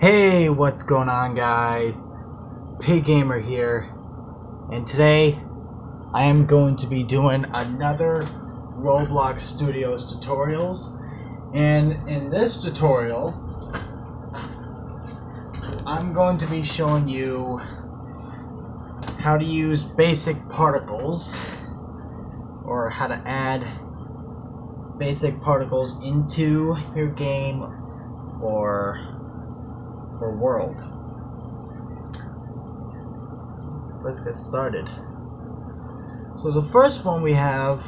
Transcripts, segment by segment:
Hey, what's going on, guys? Pig Gamer here, and today I am going to be doing another Roblox Studios tutorials. And in this tutorial, I'm going to be showing you how to use basic particles, or how to add basic particles into your game or world. Let's get started. So the first one we have,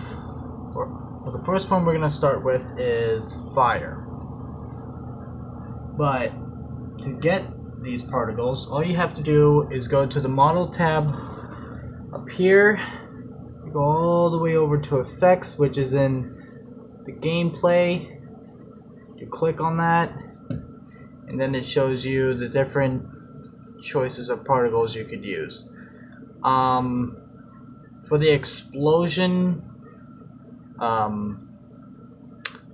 or the first one we're gonna start with is fire. But to get these particles, all you have to do is go to the model tab up here, go all the way over to effects, which is in the gameplay. You click on that, and then it shows you the different choices of particles you could use. For the explosion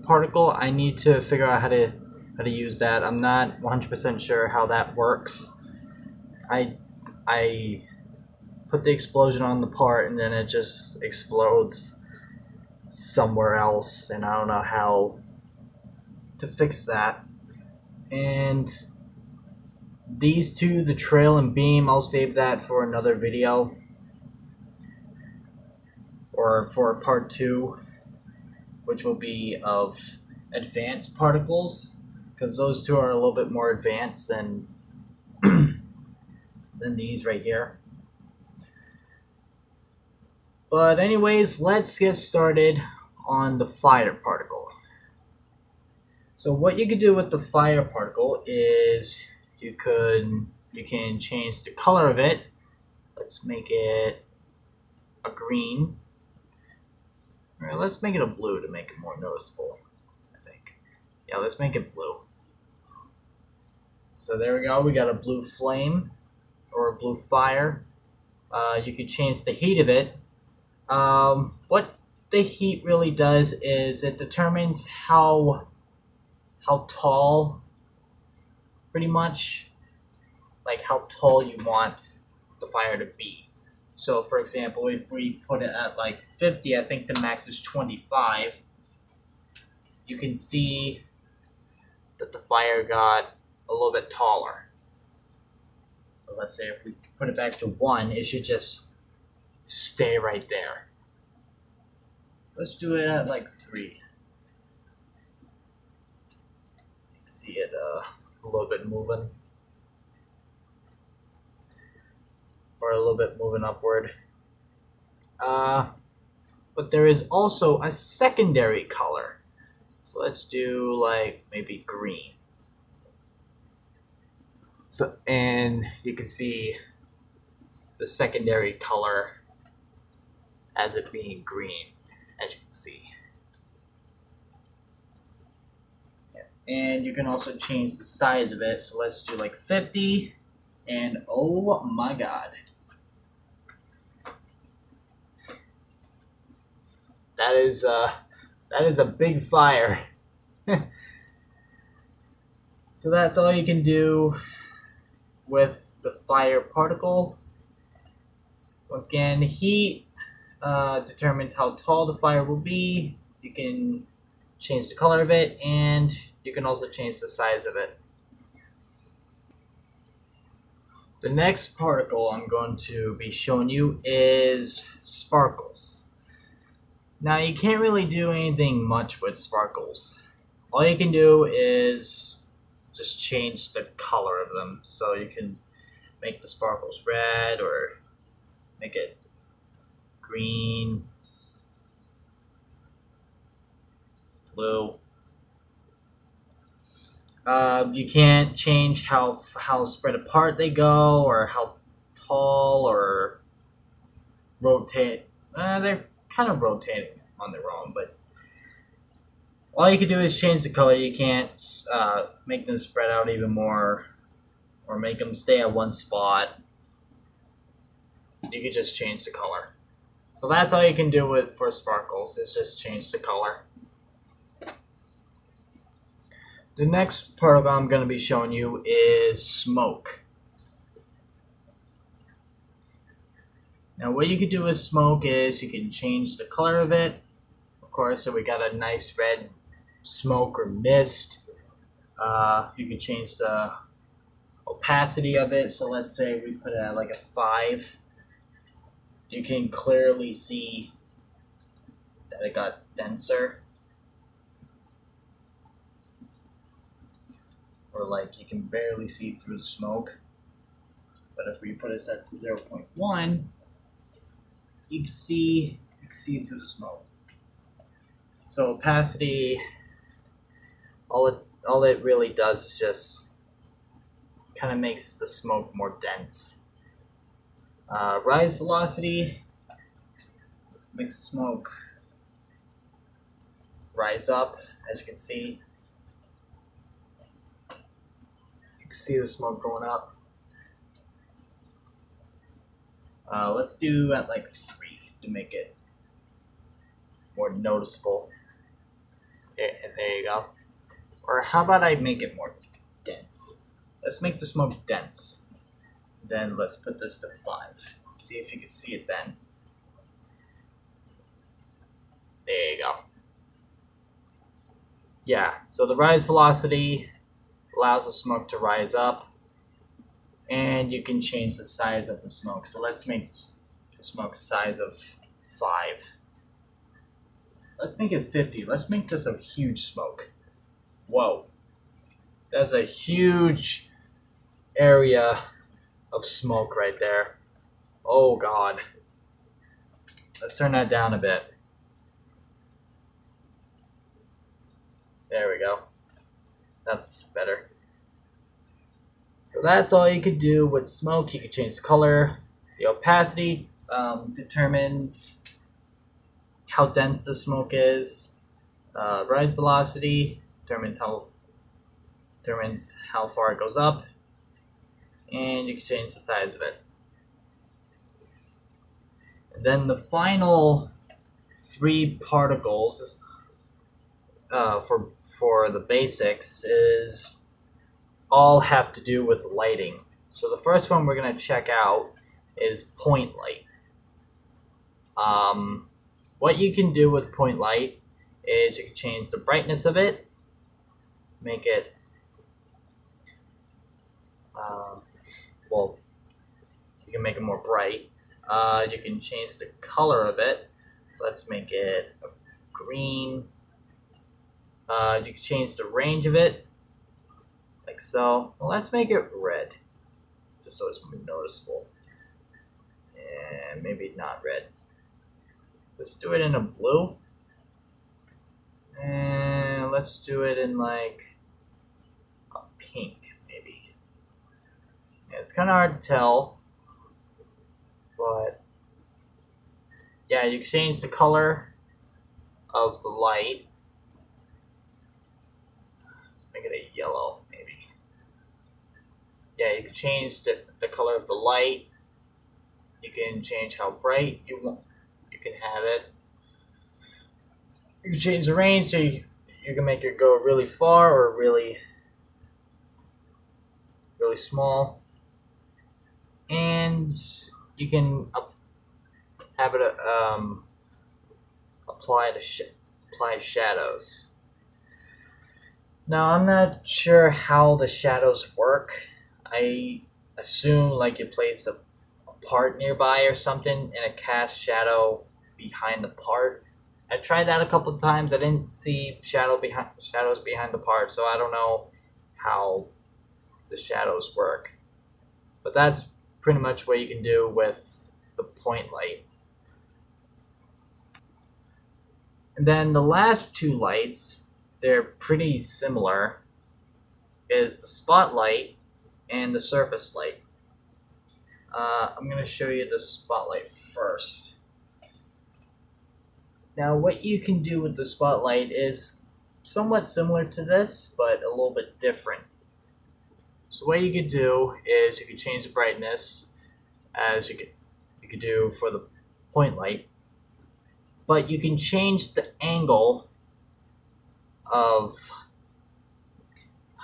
particle, I need to figure out how to use that. I'm not 100% sure how that works. I put the explosion on the part and then it just explodes somewhere else, and I don't know how to fix that. And these two, the trail and beam, I'll save that for another video, or for part 2, which will be of advanced particles, because those two are a little bit more advanced than than these right here. But anyways, let's get started on the fire particle. So what you could do with the fire particle is you can change the color of it. Let's make it a green. Alright, let's make it a blue to make it more noticeable, I think. Yeah, let's make it blue. So there we go, we got a blue flame, or a blue fire. You could change the heat of it. What the heat really does is it determines how tall, pretty much, like how tall you want the fire to be. So for example, if we put it at like 50, I think the max is 25, you can see that the fire got a little bit taller. So let's say if we put it back to 1, it should just stay right there. Let's do it at like 3. See it a little bit moving, or a little bit moving upward. But there is also a secondary color, so let's do like maybe green. So, and you can see the secondary color as it being green, as you can see. And you can also change the size of it. So let's do like 50. And oh my god, that is a big fire. So that's all you can do with the fire particle. Once again, heat determines how tall the fire will be. You can change the color of it, and you can also change the size of it. The next particle I'm going to be showing you is sparkles. Now you can't really do anything much with sparkles. All you can do is just change the color of them. So you can make the sparkles red, or make it green, blue. You can't change how spread apart they go, or how tall, or rotate. They're kind of rotating on their own, but all you can do is change the color. You can't make them spread out even more, or make them stay at one spot. You can just change the color. So that's all you can do for sparkles, is just change the color. The next particle I'm going to be showing you is smoke. Now what you can do with smoke is you can change the color of it. Of course, so we got a nice red smoke or mist. You can change the opacity of it. So let's say we put it at like a 5. You can clearly see that it got denser. Or like you can barely see through the smoke. But if we put it set to 0.1, you can see through the smoke. So opacity, all it really does is just kind of makes the smoke more dense. Rise velocity makes the smoke rise up, as you can see. You can see the smoke going up. Let's do at like 3 to make it more noticeable. There you go. Or how about I make it more dense? Let's make the smoke dense. Then let's put this to 5. See if you can see it then. There you go. Yeah, so the rise velocity allows the smoke to rise up. And you can change the size of the smoke. So let's make the smoke size of 5. Let's make it 50. Let's make this a huge smoke. Whoa. That's a huge area of smoke right there. Oh God. Let's turn that down a bit. There we go. That's better. So that's all you could do with smoke. You can change the color. The opacity determines how dense the smoke is. Rise velocity determines how far it goes up. And you can change the size of it. And then the final 3 particles for the basics is all have to do with lighting. So the first one we're going to check out is point light. What you can do with point light is you can change the brightness of it, make it you can make it more bright. You can change the color of it. So let's make it a green. You can change the range of it, like so. Well, let's make it red, just so it's more noticeable. And maybe not red. Let's do it in a blue. And let's do it in like a pink, maybe. Yeah, it's kind of hard to tell, but yeah, you can change the color of the light. Let's make it a yellow, maybe. Yeah, you can change the color of the light. You can change how bright you want. You can have it. You can change the range, so you can make it go really far or really small. And you can have it apply shadows. Now I'm not sure how the shadows work. I assume like you place a part nearby or something and it casts shadow behind the part. I tried that a couple of times. I didn't see shadows behind the part, so I don't know how the shadows work. But that's pretty much what you can do with the point light. And then the last 2 lights, they're pretty similar, is the spotlight and the surface light. I'm going to show you the spotlight first. Now what you can do with the spotlight is somewhat similar to this, but a little bit different. So what you could do is you could change the brightness, as you could do for the point light, but you can change the angle of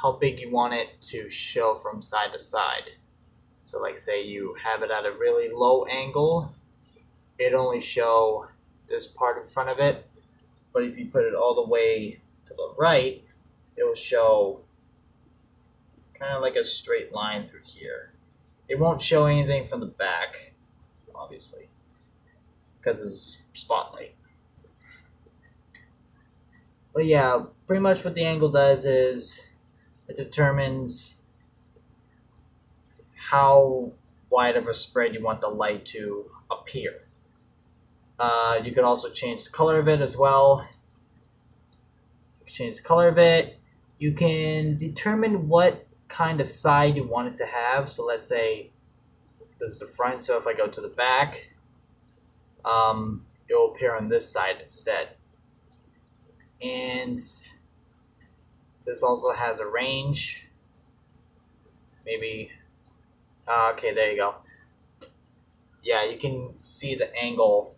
how big you want it to show from side to side. So like say you have it at a really low angle, it only show this part in front of it. But if you put it all the way to the right, it will show kind of like a straight line through here. It won't show anything from the back, obviously, because it's spotlight. But yeah, pretty much what the angle does is it determines how wide of a spread you want the light to appear. You can also change the color of it as well. You can change the color of it. You can determine what kind of side you want it to have. So let's say this is the front. So if I go to the back, it will appear on this side instead. And this also has a range. Maybe, okay, there you go. Yeah, you can see the angle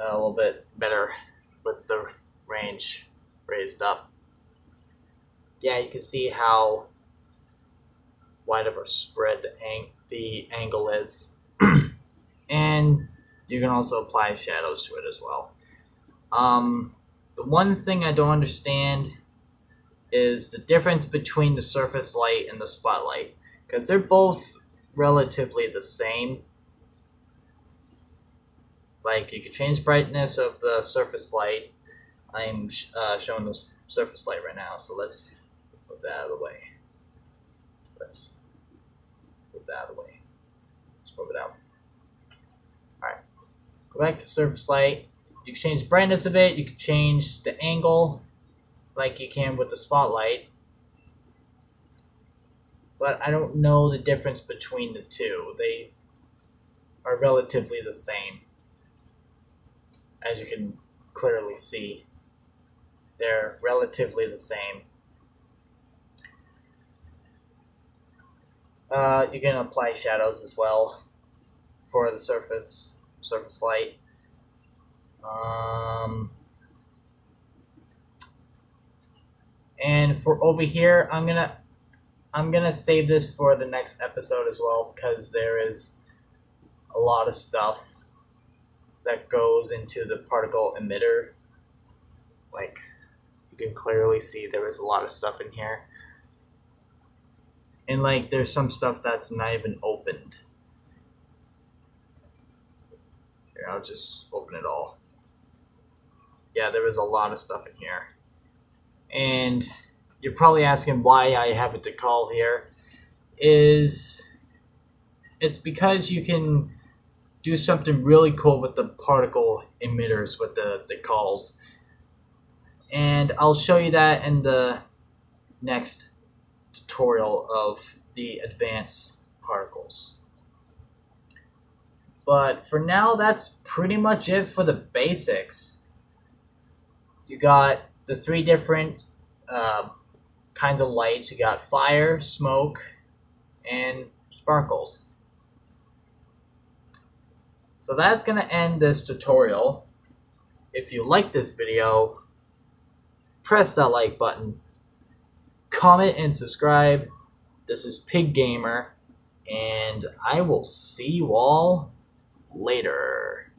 a little bit better with the range raised up. Yeah, you can see how wide of a spread the angle is. And you can also apply shadows to it as well. The one thing I don't understand is the difference between the surface light and the spotlight, because they're both relatively the same. Like, you can change brightness of the surface light. I'm showing the surface light right now, so let's move that out of the way. Let's move that out of the way. Let's move it out. Alright, go back to surface light. You can change the brightness of it, you can change the angle like you can with the spotlight. But I don't know the difference between the two. They are relatively the same. As you can clearly see, they're relatively the same. You can apply shadows as well for the surface light. And for over here, I'm gonna save this for the next episode as well, because there is a lot of stuff that goes into the particle emitter. Like, you can clearly see there is a lot of stuff in here. And like, there's some stuff that's not even opened. Here, I'll just open it all. Yeah, there is a lot of stuff in here. And you're probably asking why I have a decal here. It's because you can do something really cool with the particle emitters with the decals. And I'll show you that in the next tutorial of the advanced particles. But for now, that's pretty much it for the basics. You got the three different kinds of lights. You got fire, smoke, and sparkles. So that's going to end this tutorial. If you like this video, press that like button, comment and subscribe. This is Pig Gamer, and I will see you all later.